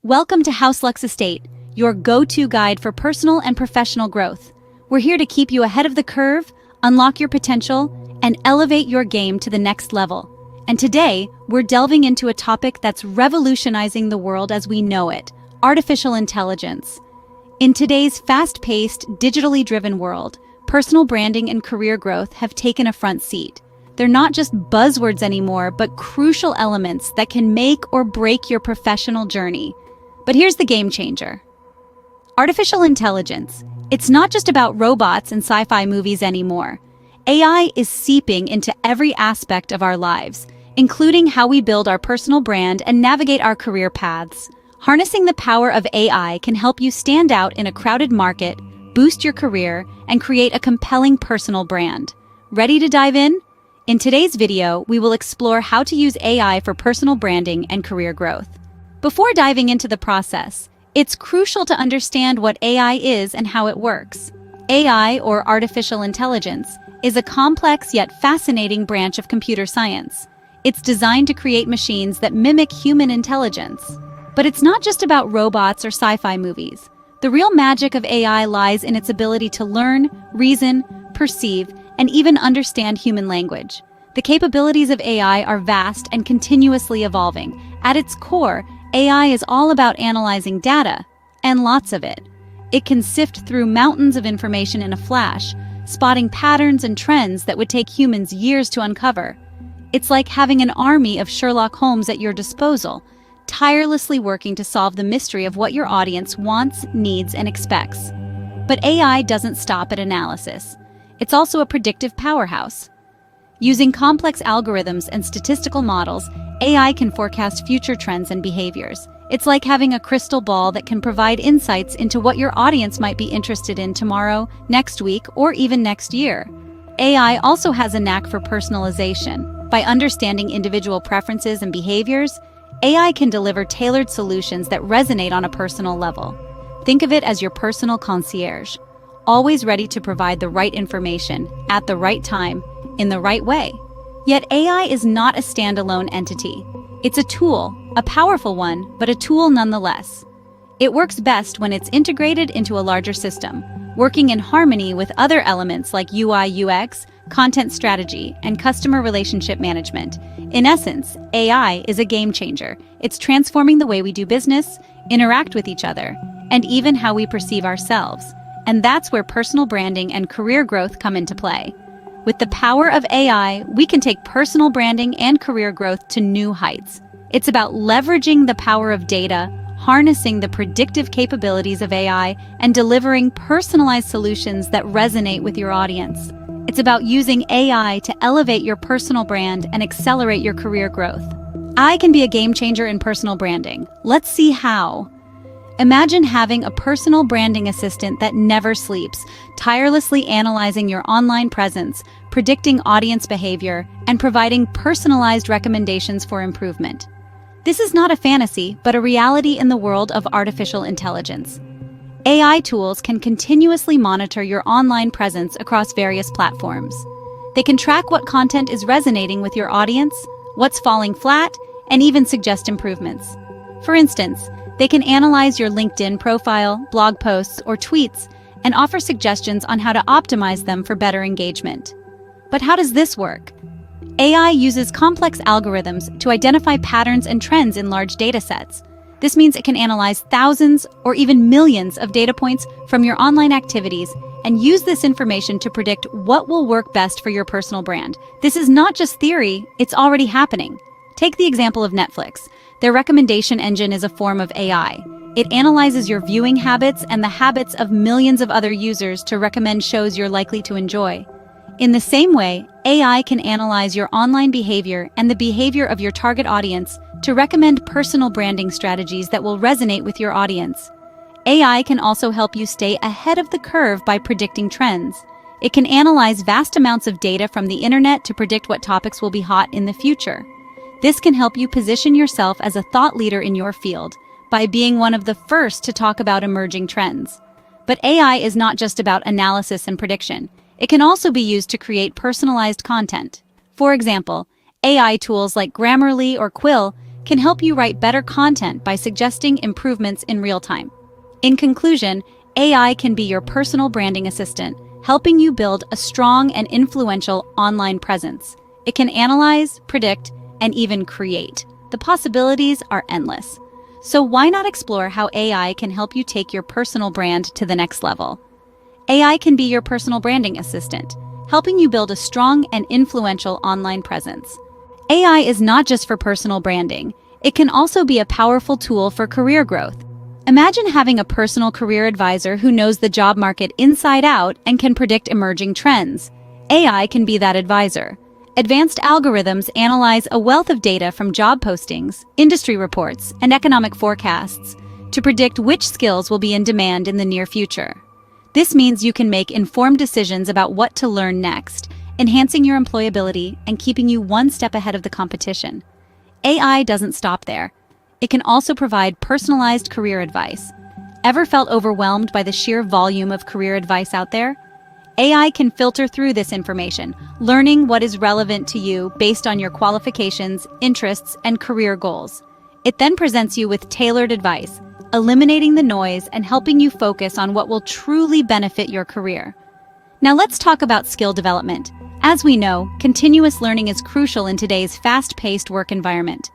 Welcome to HouseLux Estate, your go-to guide for personal and professional growth. We're here to keep you ahead of the curve, unlock your potential, and elevate your game to the next level. And today, we're delving into a topic that's revolutionizing the world as we know it: artificial intelligence. In today's fast-paced, digitally driven world, personal branding and career growth have taken a front seat. They're not just buzzwords anymore, but crucial elements that can make or break your professional journey. But here's the game changer. Artificial intelligence. It's not just about robots and sci-fi movies anymore. AI is seeping into every aspect of our lives, including how we build our personal brand and navigate our career paths. Harnessing the power of AI can help you stand out in a crowded market, boost your career, and create a compelling personal brand. Ready to dive in? In today's video, we will explore how to use AI for personal branding and career growth. Before diving into the process, it's crucial to understand what AI is and how it works. AI, or artificial intelligence, is a complex yet fascinating branch of computer science. It's designed to create machines that mimic human intelligence. But it's not just about robots or sci-fi movies. The real magic of AI lies in its ability to learn, reason, perceive, and even understand human language. The capabilities of AI are vast and continuously evolving. At its core, AI is all about analyzing data, and lots of it. It can sift through mountains of information in a flash, spotting patterns and trends that would take humans years to uncover. It's like having an army of Sherlock Holmes at your disposal, tirelessly working to solve the mystery of what your audience wants, needs, and expects. But AI doesn't stop at analysis. It's also a predictive powerhouse. Using complex algorithms and statistical models, AI can forecast future trends and behaviors. It's like having a crystal ball that can provide insights into what your audience might be interested in tomorrow, next week, or even next year. AI also has a knack for personalization. By understanding individual preferences and behaviors, AI can deliver tailored solutions that resonate on a personal level. Think of it as your personal concierge, always ready to provide the right information at the right time, in the right way. Yet AI is not a standalone entity. It's a tool, a powerful one, but a tool nonetheless. It works best when it's integrated into a larger system, working in harmony with other elements like UI/UX, content strategy, and customer relationship management. In essence, AI is a game changer. It's transforming the way we do business, interact with each other, and even how we perceive ourselves. And that's where personal branding and career growth come into play. With the power of AI, we can take personal branding and career growth to new heights. It's about leveraging the power of data, harnessing the predictive capabilities of AI, and delivering personalized solutions that resonate with your audience. It's about using AI to elevate your personal brand and accelerate your career growth. AI can be a game changer in personal branding. Let's see how. Imagine having a personal branding assistant that never sleeps, tirelessly analyzing your online presence, predicting audience behavior, and providing personalized recommendations for improvement. This is not a fantasy, but a reality in the world of artificial intelligence. AI tools can continuously monitor your online presence across various platforms. They can track what content is resonating with your audience, what's falling flat, and even suggest improvements. For instance, they can analyze your LinkedIn profile, blog posts, or tweets, and offer suggestions on how to optimize them for better engagement. But how does this work? AI uses complex algorithms to identify patterns and trends in large data sets. This means it can analyze thousands or even millions of data points from your online activities and use this information to predict what will work best for your personal brand. This is not just theory, it's already happening. Take the example of Netflix. Their recommendation engine is a form of AI. It analyzes your viewing habits and the habits of millions of other users to recommend shows you're likely to enjoy. In the same way, AI can analyze your online behavior and the behavior of your target audience to recommend personal branding strategies that will resonate with your audience. AI can also help you stay ahead of the curve by predicting trends. It can analyze vast amounts of data from the internet to predict what topics will be hot in the future. This can help you position yourself as a thought leader in your field by being one of the first to talk about emerging trends. But AI is not just about analysis and prediction. It can also be used to create personalized content. For example, AI tools like Grammarly or Quill can help you write better content by suggesting improvements in real time. In conclusion, AI can be your personal branding assistant, helping you build a strong and influential online presence. It can analyze, predict, and even create. The possibilities are endless. So why not explore how AI can help you take your personal brand to the next level? AI can be your personal branding assistant, helping you build a strong and influential online presence. AI is not just for personal branding. It can also be a powerful tool for career growth. Imagine having a personal career advisor who knows the job market inside out and can predict emerging trends. AI can be that advisor. Advanced algorithms analyze a wealth of data from job postings, industry reports, and economic forecasts to predict which skills will be in demand in the near future. This means you can make informed decisions about what to learn next, enhancing your employability and keeping you one step ahead of the competition. AI doesn't stop there. It can also provide personalized career advice. Ever felt overwhelmed by the sheer volume of career advice out there? AI can filter through this information, learning what is relevant to you based on your qualifications, interests, and career goals. It then presents you with tailored advice, eliminating the noise and helping you focus on what will truly benefit your career. Now let's talk about skill development. As we know, continuous learning is crucial in today's fast-paced work environment.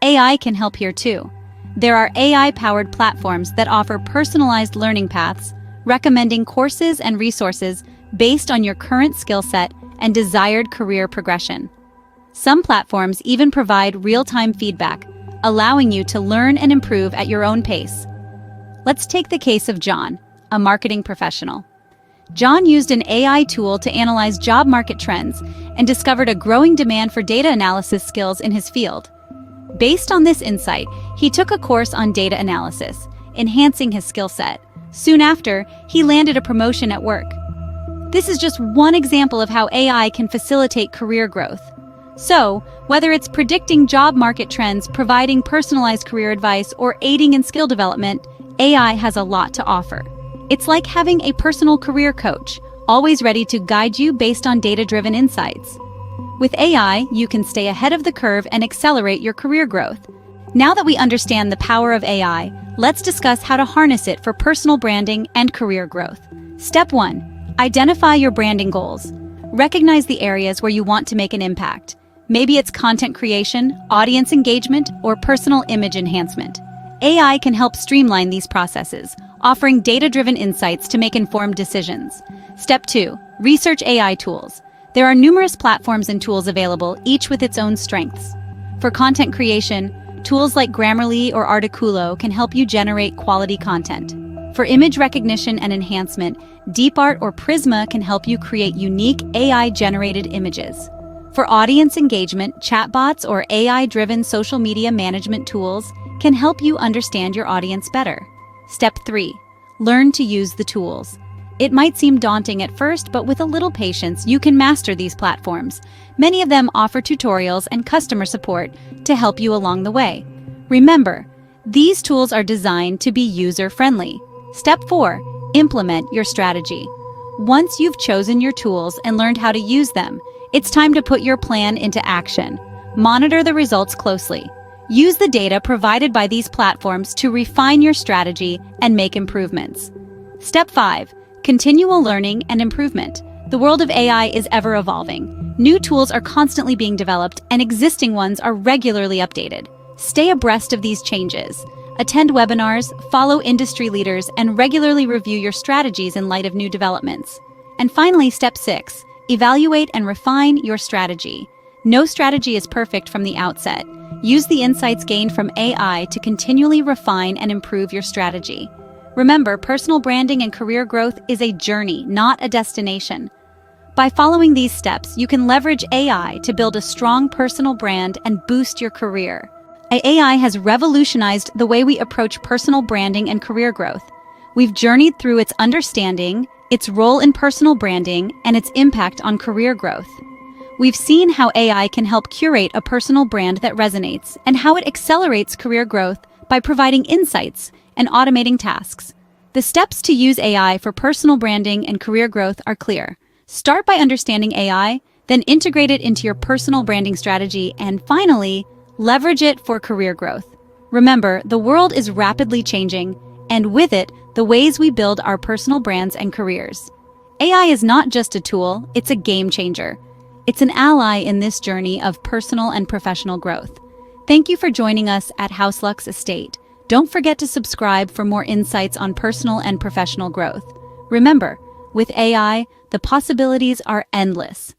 AI can help here too. There are AI-powered platforms that offer personalized learning paths, recommending courses and resources based on your current skill set and desired career progression. Some platforms even provide real-time feedback, allowing you to learn and improve at your own pace. Let's take the case of John, a marketing professional. John used an AI tool to analyze job market trends and discovered a growing demand for data analysis skills in his field. Based on this insight, he took a course on data analysis, enhancing his skill set. Soon after, he landed a promotion at work. This is just one example of how AI can facilitate career growth. So, whether it's predicting job market trends, providing personalized career advice, or aiding in skill development, AI has a lot to offer. It's like having a personal career coach, always ready to guide you based on data-driven insights. With AI, you can stay ahead of the curve and accelerate your career growth. Now that we understand the power of AI, let's discuss how to harness it for personal branding and career growth. Step 1. Identify your branding goals. Recognize the areas where you want to make an impact. Maybe it's content creation, audience engagement, or personal image enhancement. AI can help streamline these processes, offering data-driven insights to make informed decisions. Step 2. Research AI tools. There are numerous platforms and tools available, each with its own strengths. For content creation, tools like Grammarly or Articulo can help you generate quality content. For image recognition and enhancement, DeepArt or Prisma can help you create unique AI-generated images. For audience engagement, chatbots or AI-driven social media management tools can help you understand your audience better. Step 3. Learn to use the tools. It might seem daunting at first, but with a little patience, you can master these platforms. Many of them offer tutorials and customer support to help you along the way. Remember, these tools are designed to be user-friendly. Step 4. Implement your strategy. Once you've chosen your tools and learned how to use them, it's time to put your plan into action. Monitor the results closely. Use the data provided by these platforms to refine your strategy and make improvements. Step 5. Continual learning and improvement. The world of AI is ever evolving. New tools are constantly being developed and existing ones are regularly updated. Stay abreast of these changes. Attend webinars, follow industry leaders, and regularly review your strategies in light of new developments. And finally, Step 6. Evaluate and refine your strategy. No strategy is perfect from the outset. Use the insights gained from AI to continually refine and improve your strategy. Remember, personal branding and career growth is a journey, not a destination. By following these steps, you can leverage AI to build a strong personal brand and boost your career. AI has revolutionized the way we approach personal branding and career growth. We've journeyed through its understanding, its role in personal branding, and its impact on career growth. We've seen how AI can help curate a personal brand that resonates and how it accelerates career growth by providing insights and automating tasks. The steps to use AI for personal branding and career growth are clear. Start by understanding AI, then integrate it into your personal branding strategy, and finally, Leverage it for career growth. Remember, the world is rapidly changing, and with it, the ways we build our personal brands and careers. AI is not just a tool, it's a game changer. It's an ally in this journey of personal and professional growth. Thank you for joining us at HouseLux Estate. Don't forget to subscribe for more insights on personal and professional growth. Remember, with AI, the possibilities are endless.